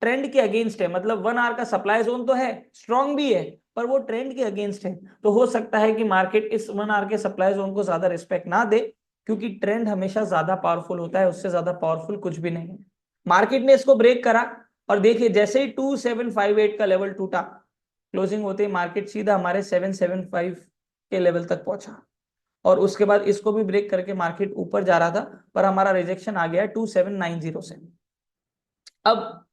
ट्रेंड के अगेंस्ट है। मतलब 1 आवर का सप्लाई जोन तो है, स्ट्रॉन्ग भी है, पर वो ट्रेंड के अगेंस्ट है। तो हो सकता है कि मार्केट इस 1 आवर के सप्लाई जोन को ज्यादा रिस्पेक्ट ना दे, क्योंकि ट्रेंड हमेशा ज्यादा पावरफुल होता है, उससे ज्यादा पावरफुल कुछ भी नहीं है। मार्केट ने इसको ब्रेक करा, और देखिए जैसे ही 2758 का लेवल टूटा, क्लोजिंग होते ही मार्केट सीधा हमारे 775 के लेवल तक पहुंचा, और उसके बाद इसको भी ब्रेक करके मार्केट ऊपर जा रहा था, पर हमारा रिजेक्शन आ गया 2790 से। अब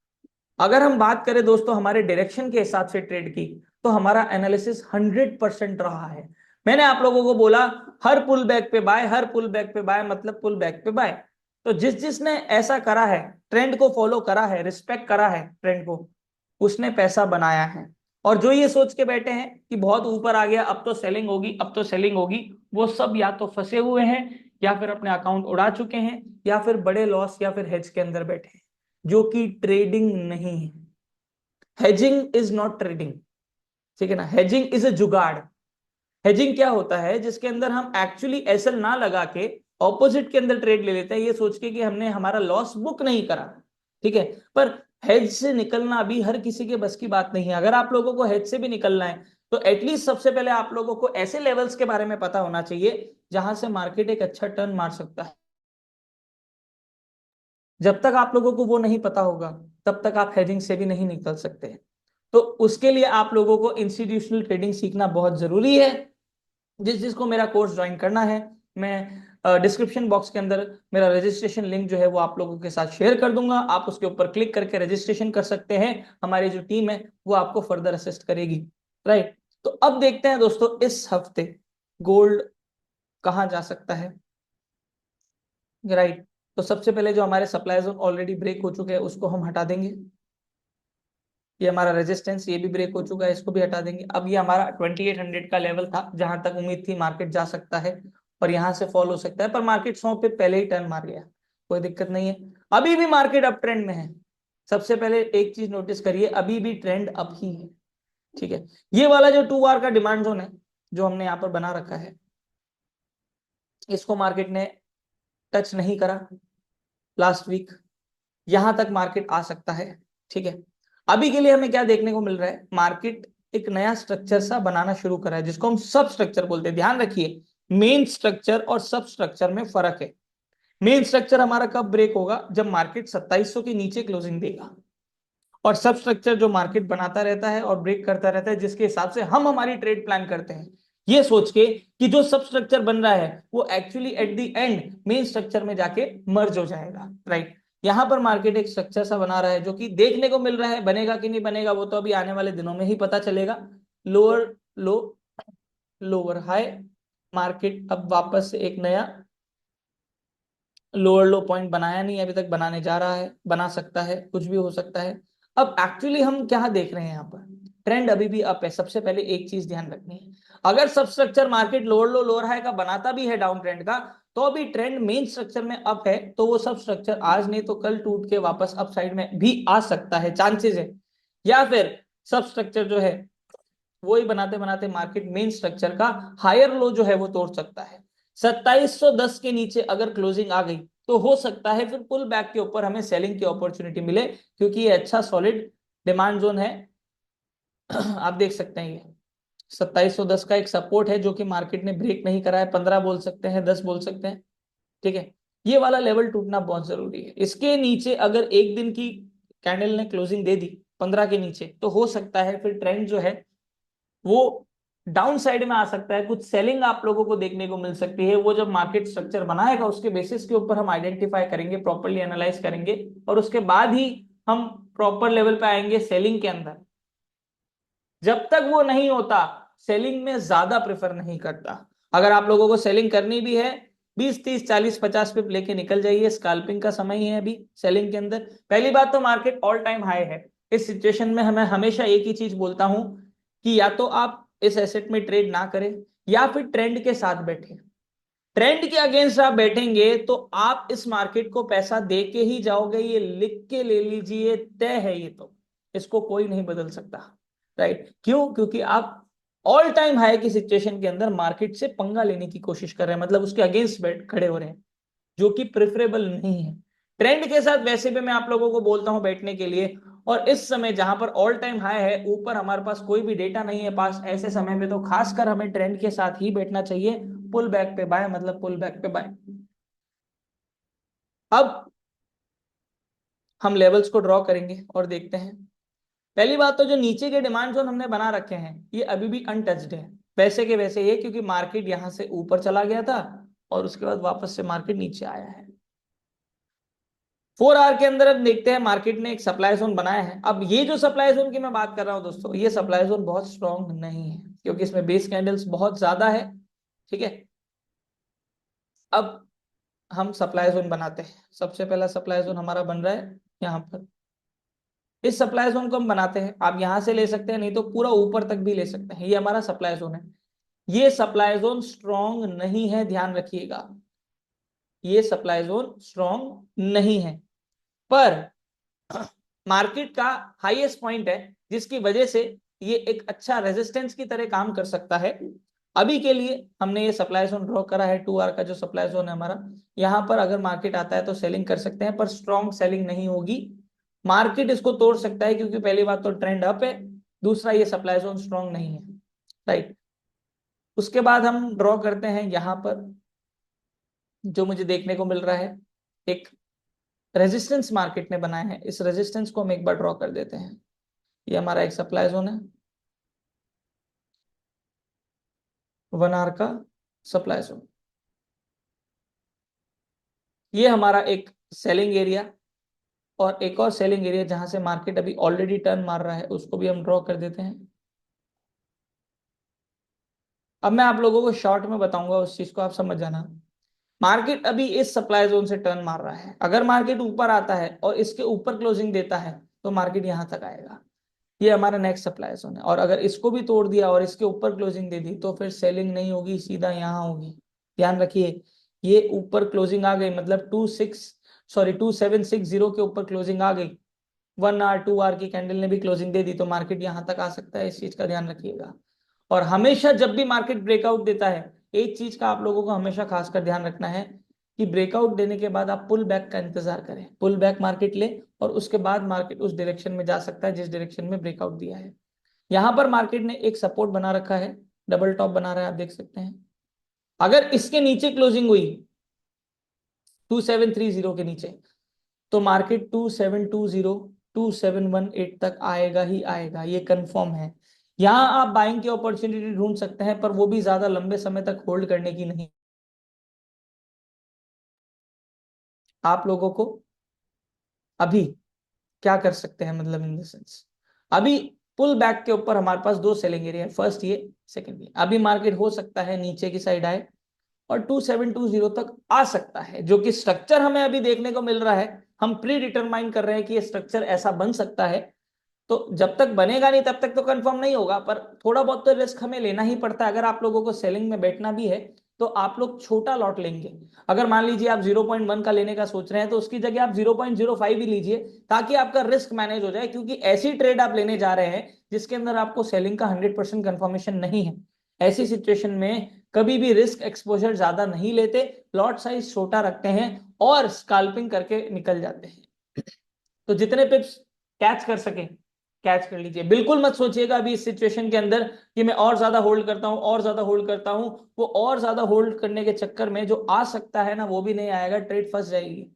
अगर हम बात करें दोस्तों हमारे डायरेक्शन के हिसाब से ट्रेड की, तो हमारा एनालिसिस 100% रहा है। मैंने आप लोगों को बोला हर पुल बैक पे बाय, हर पुल बैक पे बाय, मतलब पुल बैक पे बाय। तो जिसने ऐसा करा है, ट्रेंड को फॉलो करा है, रिस्पेक्ट करा है ट्रेंड को, उसने पैसा बनाया है। और जो ये सोच के बैठे हैं कि बहुत ऊपर आ गया, अब तो सेलिंग होगी, अब तो सेलिंग होगी, वो सब या तो फंसे हुए हैं, या फिर अपने अकाउंट उड़ा चुके हैं, या फिर बड़े लॉस या फिर हेज के अंदर बैठे हैं, जो कि ट्रेडिंग नहीं है। हेजिंग इज नॉट ट्रेडिंग, ठीक है ना। हेजिंग इज अ जुगाड़। हेजिंग क्या होता है, जिसके अंदर हम एक्चुअली एसएल ना लगा के ऑपोजिट के अंदर ट्रेड ले लेते हैं, ये सोच के कि हमने हमारा लॉस बुक नहीं करा, ठीक है। पर हेज से निकलना अभी हर किसी के बस की बात नहीं है। अगर आप लोगों को हेज से भी निकलना है, तो एटलीस्ट सबसे पहले आप लोगों को ऐसे लेवल्स के बारे में पता होना चाहिए जहां से मार्केट एक अच्छा टर्न मार सकता है। जब तक आप लोगों को वो नहीं पता होगा, तब तक आप हेजिंग से भी नहीं निकल सकते। तो उसके लिए आप लोगों को इंस्टीट्यूशनल ट्रेडिंग सीखना बहुत जरूरी है। जिसको मेरा कोर्स ज्वाइन करना है, मैं डिस्क्रिप्शन बॉक्स के अंदर मेरा रजिस्ट्रेशन लिंक जो है वो आप लोगों के साथ शेयर कर दूंगा। आप उसके ऊपर क्लिक करके रजिस्ट्रेशन कर सकते हैं। हमारी जो टीम है वो आपको फर्दर असिस्ट करेगी। राइट, तो अब देखते हैं दोस्तों इस हफ्ते गोल्ड कहाँ जा सकता है। राइट, तो सबसे पहले जो हमारे सप्लाई जोन ऑलरेडी ब्रेक हो चुके हैं उसको हम हटा देंगे। ये हमारा रेजिस्टेंस ये भी ब्रेक हो चुका है, इसको भी हटा देंगे। अब ये हमारा 2800 का लेवल था, जहां तक उम्मीद थी मार्केट जा सकता है, और यहां से फॉल हो सकता है, पर मार्केट 100 पे पहले ही टर्न मार गया, कोई दिक्कत नहीं है। अभी भी मार्केट अप ट्रेंड में है। सबसे पहले एक चीज नोटिस करिए, अभी भी ट्रेंड अप ही है, ठीक है। ये वाला जो 2 आवर का डिमांड जोन है जो हमने यहाँ पर बना रखा है, इसको मार्केट ने टच नहीं करा लास्ट वीक। यहां तक मार्केट आ सकता है, ठीक है। अभी के लिए हमें क्या देखने को मिल रहा है, मार्केट एक नया स्ट्रक्चर सा बनाना शुरू करा है जिसको हम सब स्ट्रक्चर बोलते हैं। ध्यान रखिए, मेन स्ट्रक्चर और सब स्ट्रक्चर में फर्क है। मेन स्ट्रक्चर हमारा कब ब्रेक होगा, जब मार्केट 2700 के नीचे क्लोजिंग देगा। और सब स्ट्रक्चर जो मार्केट बनाता रहता है और ब्रेक करता रहता है, जिसके हिसाब से हम हमारी ट्रेड प्लान करते हैं, ये सोच के कि जो सब स्ट्रक्चर बन रहा है वो actually at the end main structure में जाके मर्ज हो जाएगा, राइट। यहां पर मार्केट एक स्ट्रक्चर सा बना रहा है जो कि देखने को मिल रहा है, बनेगा कि नहीं बनेगा वो तो अभी आने वाले दिनों में ही पता चलेगा। Lower low, lower high, market अब वापस से एक नया लोअर लो पॉइंट बनाया नहीं अभी तक, बनाने जा रहा है, बना सकता है, कुछ भी हो सकता है। अब एक्चुअली हम क्या देख रहे हैं यहाँ पर, ट्रेंड अभी भी अप है। सबसे पहले एक चीज ध्यान रखनी है, अगर सब structure market lower low lower high का बनाता भी है डाउन ट्रेंड का, तो अभी ट्रेंड मेन स्ट्रक्चर में अप है, तो वो सब स्ट्रक्चर आज नहीं तो कल टूट के वापस अप साइड में भी आ सकता है, चांसेस है। या फिर सब स्ट्रक्चर जो है वो ही बनाते बनाते मार्केट मेन स्ट्रक्चर का हायर लो जो है वो तोड़ सकता है। 2710 के नीचे अगर क्लोजिंग आ गई तो हो सकता है फिर पुल बैक के ऊपर हमें सेलिंग की अपॉर्चुनिटी मिले, क्योंकि ये अच्छा सॉलिड डिमांड जोन है। आप देख सकते हैं ये 2710 का एक सपोर्ट है जो कि मार्केट ने ब्रेक नहीं करा है, 15 बोल सकते हैं, 10 बोल सकते हैं, ठीक है। ये वाला लेवल टूटना बहुत जरूरी है। इसके नीचे अगर एक दिन की कैंडल ने क्लोजिंग दे दी 15 के नीचे, तो हो सकता है फिर ट्रेंड जो है वो डाउन साइड में आ सकता है, कुछ सेलिंग आप लोगों को देखने को मिल सकती है। वो जब मार्केट स्ट्रक्चर बनाएगा उसके बेसिस के ऊपर हम आइडेंटिफाई करेंगे, प्रॉपर्ली एनालाइज करेंगे, और उसके बाद ही हम प्रॉपर लेवल पे आएंगे सेलिंग के अंदर। जब तक वो नहीं होता, सेलिंग में ज्यादा प्रेफर नहीं करता। अगर आप लोगों को सेलिंग करनी भी है, 20 30 40 50 पिप लेके निकल जाइए, स्कैल्पिंग का समय ही है अभी सेलिंग के अंदर। पहली बात तो मार्केट ऑल टाइम हाई है। इस सिचुएशन में हमें हमेशा एक ही चीज बोलता हूं कि या तो आप इस एसेट में ट्रेड ना करें या फिर ट्रेंड के साथ बैठे। ट्रेंड के अगेंस्ट आप बैठेंगे तो आप इस मार्केट को पैसा दे के ही जाओगे, ये लिख के ले लीजिए, तय है ये तो, इसको कोई नहीं बदल सकता, राइट। क्यों? क्योंकि आप ऑल टाइम हाई की सिचुएशन के अंदर मार्केट से पंगा लेने की कोशिश कर रहे हैं, मतलब उसके अगेंस्ट बैठ खड़े हो रहे हैं, जो कि प्रेफरेबल नहीं है। ट्रेंड के साथ वैसे भी मैं आप लोगों को बोलता हूं बैठने के लिए, और इस समय जहां पर ऑल टाइम हाई है, ऊपर हमारे पास कोई भी डेटा नहीं है पास, ऐसे समय में तो खासकर हमें ट्रेंड के साथ ही बैठना चाहिए। पुल बैक पे बाय, मतलब पुल बैक पे बाय। अब हम लेवल्स को ड्रॉ करेंगे और देखते हैं। पहली बात तो जो नीचे के डिमांड जोन हमने बना रखे हैं ये अभी भी अनटच्ड है, वैसे के वैसे ये, क्योंकि मार्केट यहां से ऊपर चला गया था और उसके बाद वापस से मार्केट नीचे आया है। 4 आवर के अंदर अब देखते हैं, मार्केट ने एक सप्लाई जोन बनाया है। अब ये जो सप्लाई जोन की मैं बात कर रहा हूं दोस्तों, ये सप्लाई जोन बहुत स्ट्रॉन्ग नहीं है, क्योंकि इसमें बेस कैंडल्स बहुत ज्यादा है, ठीक है। अब हम सप्लाई जोन बनाते हैं। सबसे पहला सप्लाई जोन हमारा बन रहा है यहाँ पर। इस सप्लाई जोन को हम बनाते हैं, आप यहां से ले सकते हैं, नहीं तो पूरा ऊपर तक भी ले सकते हैं। ये हमारा सप्लाई जोन है। ये सप्लाई जोन स्ट्रॉन्ग नहीं है, ध्यान रखिएगा, ये सप्लाई जोन स्ट्रॉन्ग नहीं है, पर मार्केट का हाईएस्ट पॉइंट है, जिसकी वजह से ये एक अच्छा रेजिस्टेंस की तरह काम कर सकता है। अभी के लिए हमने ये सप्लाई जोन ड्रॉ करा है, 2 आवर का जो सप्लाई जोन है हमारा। यहां पर अगर मार्केट आता है तो सेलिंग कर सकते हैं, पर स्ट्रॉन्ग सेलिंग नहीं होगी। मार्केट इसको तोड़ सकता है, क्योंकि पहली बात तो ट्रेंड अप है, दूसरा ये सप्लाई जोन स्ट्रॉन्ग नहीं है, राइट। उसके बाद हम ड्रॉ करते हैं यहां पर, जो मुझे देखने को मिल रहा है, एक रेजिस्टेंस मार्केट ने बनाया है। इस रेजिस्टेंस को हम एक बार ड्रॉ कर देते हैं। ये हमारा एक सप्लाई जोन है, 1 आवर का सप्लाई जोन। ये हमारा एक सेलिंग एरिया, और एक और सेलिंग एरिया जहां से मार्केट अभी ऑलरेडी टर्न मार रहा है, उसको भी हम ड्रॉ कर देते हैं। अब मैं आप लोगों को शॉर्ट में बताऊंगा, उस चीज को आप समझ जाना। मार्केट अभी इस सप्लाई जोन से टर्न मार रहा है, अगर मार्केट ऊपर आता है और इसके ऊपर क्लोजिंग देता है तो मार्केट यहां तक आएगा। ये हमारा नेक्स्ट सप्लाई जोन है, और अगर इसको भी तोड़ दिया और इसके ऊपर क्लोजिंग दे दी तो फिर सेलिंग नहीं होगी, सीधा यहाँ होगी। ध्यान रखिए, ये ऊपर क्लोजिंग आ गई, मतलब 2760 के ऊपर क्लोजिंग आ गई, 1 आवर 2 आवर की कैंडल ने भी क्लोजिंग दे दी, तो मार्केट यहां तक आ सकता है। इस चीज का ध्यान रखिएगा। और हमेशा जब भी मार्केट ब्रेकआउट देता है, एक चीज का आप लोगों को हमेशा खासकर ध्यान रखना है, कि ब्रेकआउट देने के बाद आप पुल बैक का इंतजार करें, पुल बैक मार्केट ले और उसके बाद मार्केट उस डायरेक्शन में जा सकता है जिस डायरेक्शन में ब्रेकआउट दिया है। यहां पर मार्केट ने एक सपोर्ट बना रखा है, डबल टॉप बना रहा है, आप देख सकते हैं। अगर इसके नीचे क्लोजिंग हुई 2730 के नीचे, तो मार्केट 2720 2718 तक आएगा ही आएगा, ये कंफर्म है। यहां आप बाइंग की अपॉर्चुनिटी ढूंढ सकते हैं, पर वो भी ज्यादा लंबे समय तक होल्ड करने की नहीं। आप लोगों को अभी क्या कर सकते हैं, मतलब इन द सेंस, अभी पुल बैक के ऊपर हमारे पास दो सेलिंग एरिया है, फर्स्ट ये, सेकंड ये। अभी मार्केट हो सकता है नीचे की साइड आए और 2720 तक आ सकता है, जो कि स्ट्रक्चर हमें अभी देखने को मिल रहा है। हम प्री डिटरमाइन कर रहे हैं कि ये स्ट्रक्चर ऐसा बन सकता है। तो जब तक बनेगा नहीं तब तक तो कंफर्म नहीं होगा, पर थोड़ा बहुत तो रिस्क हमें लेना ही पड़ता है। अगर आप लोगों को सेलिंग में बैठना भी है तो आप लोग छोटा लॉट लेंगे। अगर मान लीजिए आप 0.1 का लेने का सोच रहे हैं तो उसकी जगह आप 0.05 ही लीजिए, ताकि आपका रिस्क मैनेज हो जाए। क्योंकि ऐसी ट्रेड आप लेने जा रहे हैं जिसके अंदर आपको सेलिंग का 100% कंफर्मेशन नहीं है। ऐसी सिचुएशन में कभी भी रिस्क एक्सपोजर ज्यादा नहीं लेते, लॉट साइज छोटा रखते हैं और स्काल्पिंग करके निकल जाते हैं। तो जितने पिप्स कैच कर सके कैच कर लीजिए। बिल्कुल मत सोचिएगा अभी इस सिचुएशन के अंदर कि मैं और ज्यादा होल्ड करता हूं, और ज्यादा होल्ड करता हूं। वो और ज्यादा होल्ड करने के चक्कर में जो आ सकता है ना, वो भी नहीं आएगा, ट्रेड फंस जाएगी।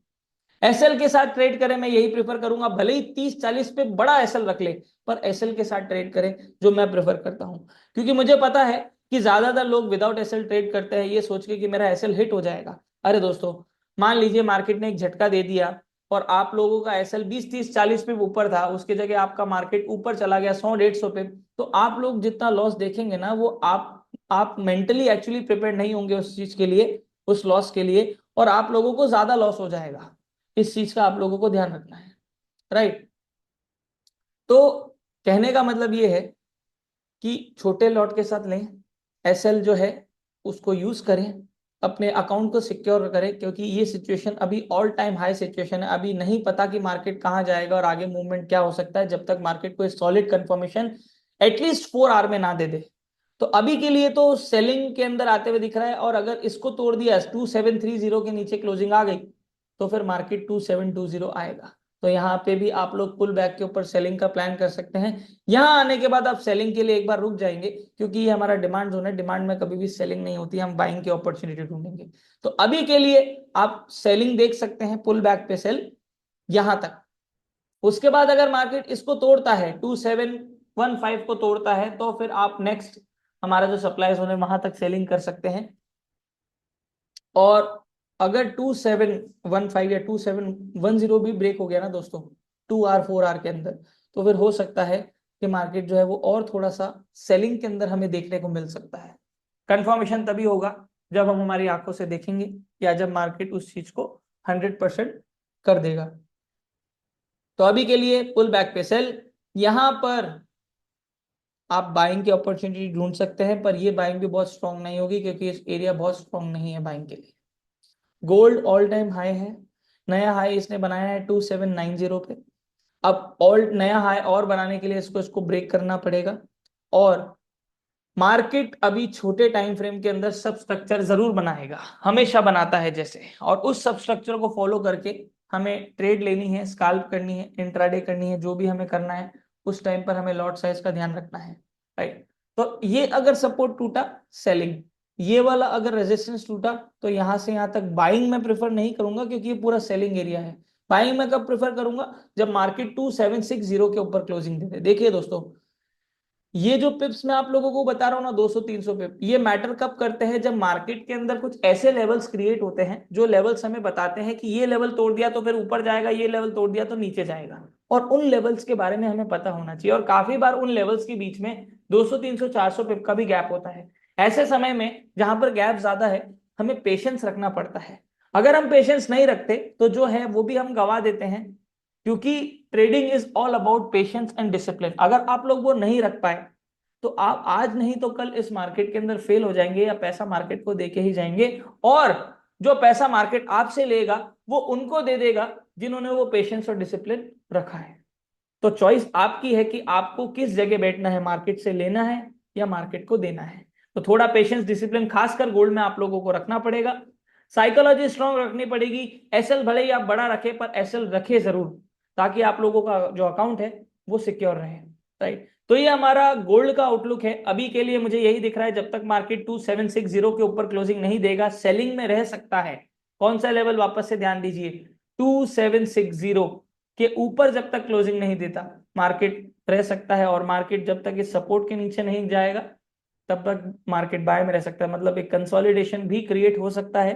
एसएल के साथ ट्रेड करें, मैं यही प्रेफर करूंगा। भले ही 30-40 पे बड़ा एसएल रख ले, पर एसएल के साथ ट्रेड करें, जो मैं प्रेफर करता हूं। क्योंकि मुझे पता है कि ज्यादातर लोग विदाउट एसएल ट्रेड करते हैं, ये सोच के कि मेरा एसएल हिट हो जाएगा। अरे दोस्तों, मान लीजिए मार्केट ने एक झटका दे दिया और आप लोगों का एसएल 20-30-40 पे ऊपर था, उसके जगह आपका मार्केट ऊपर चला गया 100-150 पे, तो आप लोग जितना लॉस देखेंगे ना, वो आप मेंटली एक्चुअली प्रिपेयर नहीं होंगे उस चीज के लिए, उस लॉस के लिए, और आप लोगों को ज्यादा लॉस हो जाएगा। इस चीज का आप लोगों को ध्यान रखना है, राइट। तो कहने का मतलब ये है कि छोटे लॉट के साथ लें, एसएल जो है उसको यूज करें, अपने अकाउंट को सिक्योर करें। क्योंकि ये सिचुएशन अभी ऑल टाइम हाई सिचुएशन है, अभी नहीं पता कि मार्केट कहाँ जाएगा और आगे मूवमेंट क्या हो सकता है, जब तक मार्केट को सॉलिड कंफर्मेशन एटलीस्ट 4 आवर में ना दे दे। तो अभी के लिए तो सेलिंग के अंदर आते हुए दिख रहा है, और अगर इसको तोड़ दिया 2730 के नीचे क्लोजिंग आ गई, तो फिर मार्केट 2720 आएगा। तो यहाँ पे भी आप लोग पुल बैक के ऊपर सेलिंग का प्लान कर सकते हैं। यहाँ आने के बाद आप सेलिंग के लिए एक बार रुक जाएंगे, क्योंकि ये हमारा डिमांड जोन है, डिमांड में कभी भी सेलिंग नहीं होती, हम बाइंग की अपॉर्चुनिटी ढूंढेंगे। तो अभी के लिए आप सेलिंग देख सकते हैं, पुल बैक पे सेल यहां तक। उसके बाद अगर मार्केट इसको तोड़ता है, 2715 को तोड़ता है, तो फिर आप नेक्स्ट हमारा जो सप्लाई जोन है वहां तक सेलिंग कर सकते हैं। और अगर 2715 या 2710 भी ब्रेक हो गया ना दोस्तों, 2 आवर 4 आवर के अंदर, तो फिर हो सकता है कि मार्केट जो है वो और थोड़ा सा सेलिंग के अंदर हमें देखने को मिल सकता है। कंफर्मेशन तभी होगा जब हम हमारी आंखों से देखेंगे, या जब मार्केट उस चीज को 100% कर देगा। तो अभी के लिए पुल बैक पे सेल, यहां पर आप बाइंग की अपॉर्चुनिटी ढूंढ सकते हैं, पर ये बाइंग भी बहुत स्ट्रांग नहीं होगी, क्योंकि इस एरिया बहुत स्ट्रांग नहीं है बाइंग के लिए। गोल्ड ऑल टाइम हाई है, नया हाई इसने बनाया है 2790 पे। अब ऑल नया हाई और बनाने के लिए इसको ब्रेक करना पड़ेगा। और मार्केट अभी छोटे टाइम फ्रेम के अंदर सब स्ट्रक्चर जरूर बनाएगा, हमेशा बनाता है जैसे, और उस सब स्ट्रक्चर को फॉलो करके हमें ट्रेड लेनी है, स्काल्प करनी है, इंट्राडे करनी है, जो भी हमें करना है उस टाइम पर हमें लॉट साइज का ध्यान रखना है, राइट। तो ये अगर सपोर्ट टूटा, सेलिंग। ये वाला अगर रेजिस्टेंस टूटा, तो यहां से यहां तक बाइंग में प्रेफर नहीं करूंगा, क्योंकि ये पूरा सेलिंग एरिया है। बाइंग में कब प्रेफर करूंगा, जब मार्केट 2760 के ऊपर क्लोजिंग दे दे। देखिए दोस्तों, ये जो पिप्स मैं आप लोगों को बता रहा हूँ ना, 200-300 पिप, ये मैटर कब करते हैं, जब मार्केट के अंदर कुछ ऐसे लेवल्स क्रिएट होते हैं जो लेवल्स हमें बताते हैं कि ये लेवल तोड़ दिया तो फिर ऊपर जाएगा, ये लेवल तोड़ दिया तो नीचे जाएगा। और उन लेवल्स के बारे में हमें पता होना चाहिए, और काफी बार उन लेवल्स के बीच में 200-300-400 पिप का भी गैप होता है। ऐसे समय में जहां पर गैप ज्यादा है, हमें पेशेंस रखना पड़ता है। अगर हम पेशेंस नहीं रखते तो जो है वो भी हम गवा देते हैं, क्योंकि trading is all about patience and discipline. अगर आप लोग वो नहीं रख पाए, तो आप आज नहीं तो कल इस मार्केट के अंदर फेल हो जाएंगे, या पैसा मार्केट को देके ही जाएंगे। और जो पैसा मार्केट आपसे लेगा वो उनको दे देगा जिन्होंने वो पेशेंस और डिसिप्लिन रखा है। तो चॉइस आपकी है कि आपको किस जगह बैठना है, मार्केट से लेना है या मार्केट को देना है। तो थोड़ा पेशेंस डिसिप्लिन खासकर गोल्ड में आप लोगों को रखना पड़ेगा। साइकोलॉजी स्ट्रांग रखनी पड़ेगी। एसएल भले ही आप बड़ा रखे पर एसएल रखे जरूर, ताकि आप लोगों का जो अकाउंट है वो सिक्योर रहे। राइट, तो ये हमारा गोल्ड का आउटलुक है। अभी के लिए मुझे यही दिख रहा है, जब तक मार्केट 2760 के ऊपर क्लोजिंग नहीं देगा सेलिंग में रह सकता है। कौन सा लेवल, वापस से ध्यान दीजिए, 2760 के ऊपर जब तक क्लोजिंग नहीं देता मार्केट रह सकता है। और मार्केट जब तक इस सपोर्ट के नीचे नहीं जाएगा तब तक मार्केट बाय में रह सकता है। मतलब एक कंसोलिडेशन भी क्रिएट हो सकता है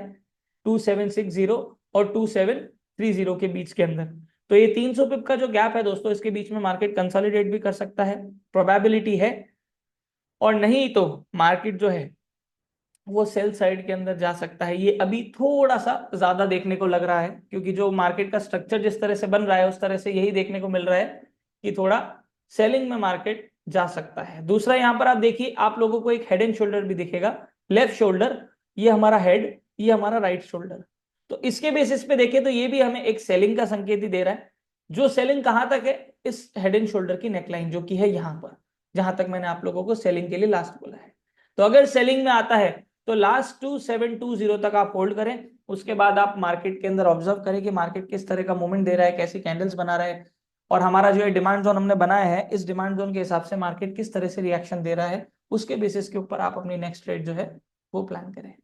2760 और 2730 के बीच के अंदर। तो ये 300 पिप का जो गैप है दोस्तों, इसके बीच में मार्केट कंसोलिडेट भी कर सकता है, प्रोबेबिलिटी है। और नहीं तो मार्केट जो है वो सेल साइड के अंदर जा सकता है। ये अभी थोड़ा सा ज्यादा देखने को लग रहा है, क्योंकि जो मार्केट का स्ट्रक्चर जिस तरह से बन रहा है उस तरह से यही देखने को मिल रहा है कि थोड़ा सेलिंग में मार्केट जा सकता है। दूसरा, यहां पर आप देखिए, आप लोगों को एक हेड एंड शोल्डर भी दिखेगा। लेफ्ट शोल्डर, ये हमारा हेड, ये हमारा राइट शोल्डर। तो इसके बेसिस पे देखें तो ये भी हमें एक सेलिंग का संकेत ही दे रहा है। जो सेलिंग कहां तक है, इस हेड एंड शोल्डर की नेकलाइन जो कि है यहां पर, जहां तक मैंने आप लोगों को सेलिंग के लिए लास्ट बोला है। तो अगर सेलिंग में आता है तो लास्ट 2720 तक आप होल्ड करें। उसके बाद आप मार्केट के अंदर ऑब्जर्व करें कि मार्केट किस तरह का मूवमेंट दे रहा है, कैसी कैंडल्स बना रहा है, और हमारा जो है डिमांड जोन हमने बनाया है, इस डिमांड जोन के हिसाब से मार्केट किस तरह से रिएक्शन दे रहा है, उसके बेसिस के ऊपर आप अपनी नेक्स्ट ट्रेड जो है वो प्लान करें।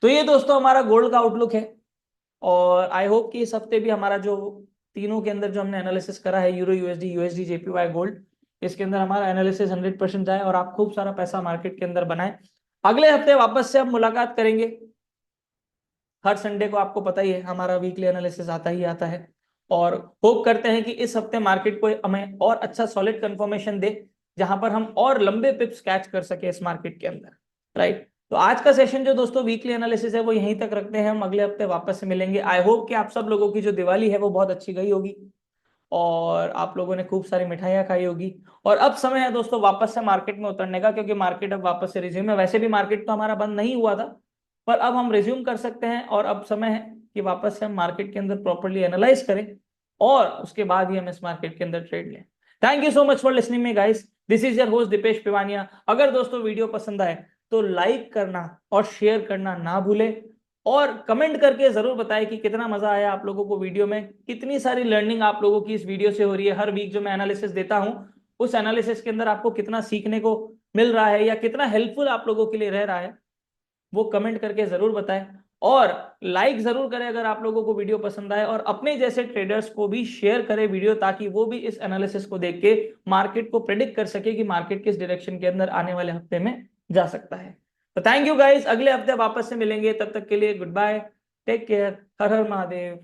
तो ये दोस्तों हमारा गोल्ड का आउटलुक है। और आई होप कि इस हफ्ते भी हमारा जो तीनों के अंदर जो हमने एनालिसिस करा है, euro USD, USD JPY, gold, इसके अंदर हमारा एनालिसिस 100% जाए और आप खूब सारा पैसा मार्केट के अंदर बनाए। अगले हफ्ते वापस से हम मुलाकात करेंगे। हर संडे को आपको पता ही है हमारा वीकली एनालिसिस आता ही आता है। और होप करते हैं कि इस हफ्ते मार्केट को हमें और अच्छा सॉलिड कंफर्मेशन दे, जहां पर हम और लंबे पिप्स कैच कर सके इस मार्केट के अंदर। राइट, तो आज का सेशन जो दोस्तों वीकली एनालिसिस है वो यहीं तक रखते हैं। हम अगले हफ्ते वापस से मिलेंगे। आई होप कि आप सब लोगों की जो दिवाली है वो बहुत अच्छी गई होगी और आप लोगों ने खूब सारी मिठाइयाँ खाई होगी। और अब समय है दोस्तों वापस से मार्केट में उतरने का, क्योंकि मार्केट अब वापस से रिज्यूम है। वैसे भी मार्केट तो हमारा बंद नहीं हुआ था, पर अब हम रिज्यूम कर सकते हैं। और अब समय है कि वापस से हम मार्केट के अंदर प्रॉपरली एनालाइज करें और उसके बाद ही हम इस मार्केट के अंदर ट्रेड लें। Thank you so much for listening me guys, this is your host Deepesh Piwania. अगर दोस्तों वीडियो पसंद आए तो लाइक करना और शेयर करना ना भूले, और कमेंट करके जरूर बताएं कि कितना मजा आया आप लोगों को वीडियो में, कितनी सारी लर्निंग आप लोगों की इस वीडियो से हो रही है। हर वीक जो मैं एनालिसिस देता हूं उस एनालिसिस के अंदर आपको कितना सीखने को मिल रहा है या कितना हेल्पफुल आप लोगों के लिए रह रहा है, वो कमेंट करके जरूर बताएं। और लाइक जरूर करें अगर आप लोगों को वीडियो पसंद आए, और अपने जैसे ट्रेडर्स को भी शेयर करें वीडियो, ताकि वो भी इस एनालिसिस को देख के मार्केट को प्रेडिक्ट कर सके कि मार्केट किस डायरेक्शन के अंदर आने वाले हफ्ते में जा सकता है। तो थैंक यू गाइस, अगले हफ्ते वापस से मिलेंगे, तब तक के लिए गुड बाय, टेक केयर, हर हर महादेव।